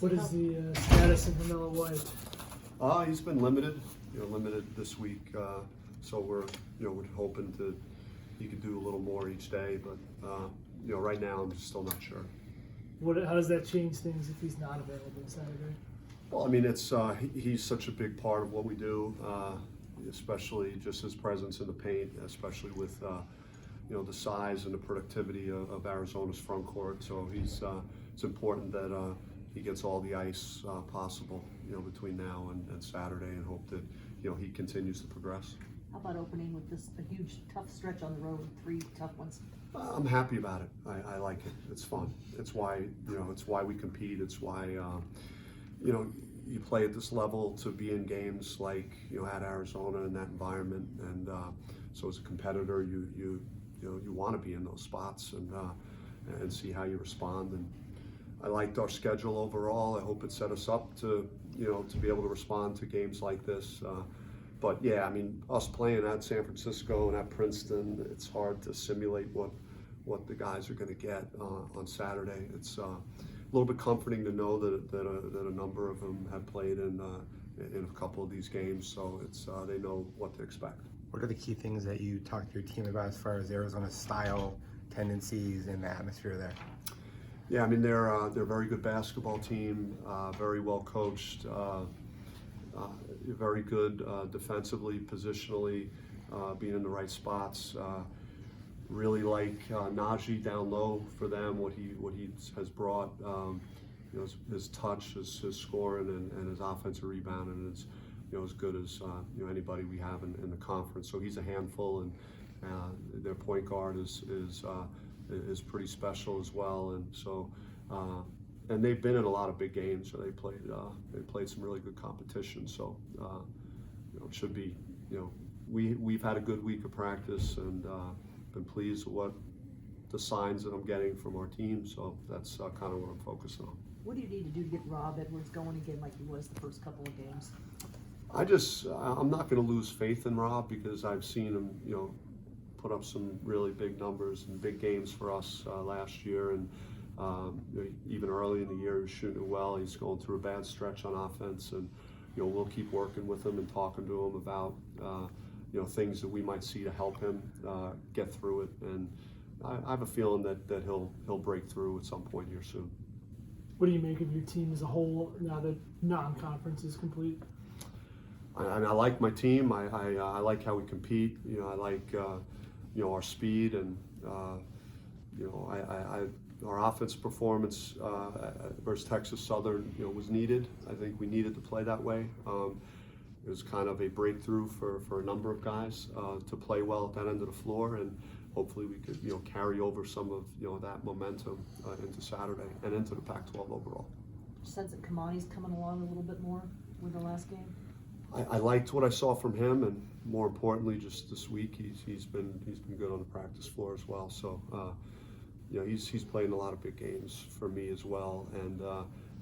What is the status of Vanilla White? He's been limited, limited this week. So we're hoping he could do a little more each day, but right now I'm still not sure. How does that change things if he's not available Saturday? Well, I mean, he's such a big part of what we do, especially just his presence in the paint, especially with the size and the productivity of Arizona's front court. So it's important that he gets all the ice possible, between now and Saturday, and hope that he continues to progress. How about opening with a huge tough stretch on the road, 3 tough ones? I'm happy about it. I like it. It's fun. It's why we compete. It's why you play at this level to be in games like at Arizona in that environment, and so as a competitor, you want to be in those spots and see how you respond. And I liked our schedule overall. I hope it set us up to be able to respond to games like this. But yeah, I mean, us playing at San Francisco and at Princeton, it's hard to simulate what the guys are going to get on Saturday. It's a little bit comforting to know that a number of them have played in a couple of these games, so they know what to expect. What are the key things that you talk to your team about as far as Arizona's style, tendencies, and the atmosphere there? Yeah, I mean, they're a very good basketball team, very well coached, very good defensively, positionally, being in the right spots. Really like Najee down low for them, what he has brought, his touch, his scoring, and his offensive rebounding is as good as anybody we have in the conference. So he's a handful, and their point guard is pretty special as well. And so and they've been in a lot of big games. So they played some really good competition. So it should be we've had a good week of practice, and been pleased with what the signs that I'm getting from our team. So that's kind of what I'm focusing on. What do you need to do to get Rob Edwards going again like he was the first couple of games? I'm not going to lose faith in Rob, because I've seen him, put up some really big numbers and big games for us last year, and even early in the year he was shooting it well. He's going through a bad stretch on offense, and we'll keep working with him and talking to him about things that we might see to help him get through it. And I have a feeling that he'll break through at some point here soon. What do you make of your team as a whole now that non-conference is complete? I like my team. I like how we compete. I like our speed, and our offense performance versus Texas Southern was needed. I think we needed to play that way. It was kind of a breakthrough for a number of guys to play well at that end of the floor, and hopefully we could carry over some of that momentum into Saturday and into the Pac-12 overall. Sense that Kamani's coming along a little bit more with the last game? I liked what I saw from him, and more importantly, just this week he's been good on the practice floor as well. So he's playing a lot of big games for me as well, and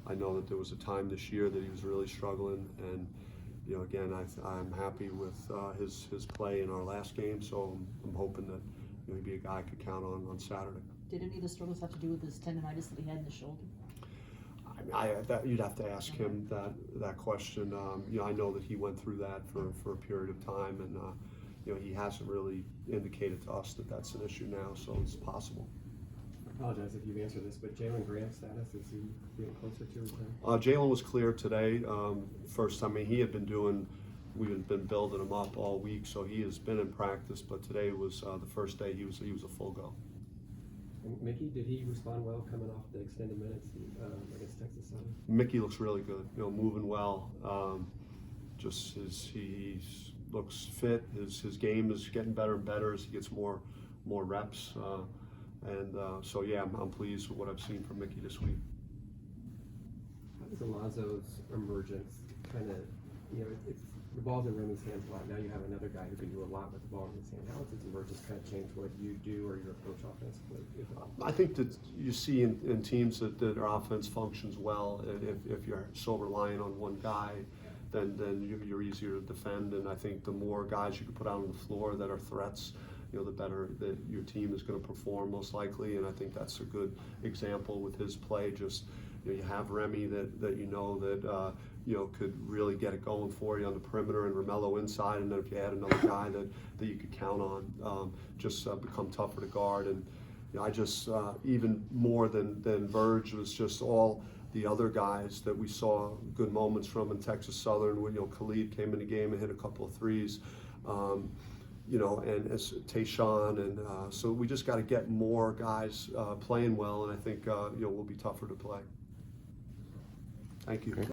I know that there was a time this year that he was really struggling, and again I'm happy with his play in our last game. So I'm hoping that he'd be a guy I could count on Saturday. Did any of the struggles have to do with his tendonitis that he had in the shoulder? You'd have to ask him that question. I know that he went through that for a period of time, and he hasn't really indicated to us that that's an issue now, so it's possible. I apologize if you've answered this, but Jalen Grant's status, is he getting closer to return? Jalen was clear today. First time, we've been building him up all week, so he has been in practice, but today was the first day he was a full go. And Mickey, did he respond well coming off the extended minutes against Texas Southern? Mickey looks really good, moving well. He looks fit. His game is getting better and better as he gets more reps. So yeah, I'm pleased with what I've seen from Mickey this week. How does Alonzo's emergence kind of, the ball's in Remy's hands a lot. Now you have another guy who can do a lot with the ball in his hand. How has his emergence kind of changed what you do or your approach offensively? I think that you see in teams that their offense functions well. If you're so reliant on one guy, then you're easier to defend. And I think the more guys you can put out on the floor that are threats, you know, the better that your team is going to perform most likely. And I think that's a good example with his play. Just, you know, you have Remy that you know that you know, could really get it going for you on the perimeter, and Romello inside, and then if you add another guy that you could count on, just become tougher to guard. And you know, I just even more than Verge was just all the other guys that we saw good moments from in Texas Southern. When, you know, Khalid came in the game and hit a couple of threes, you know, and as Tayshaun, and so we just got to get more guys playing well, and I think you know, we'll be tougher to play. Thank you.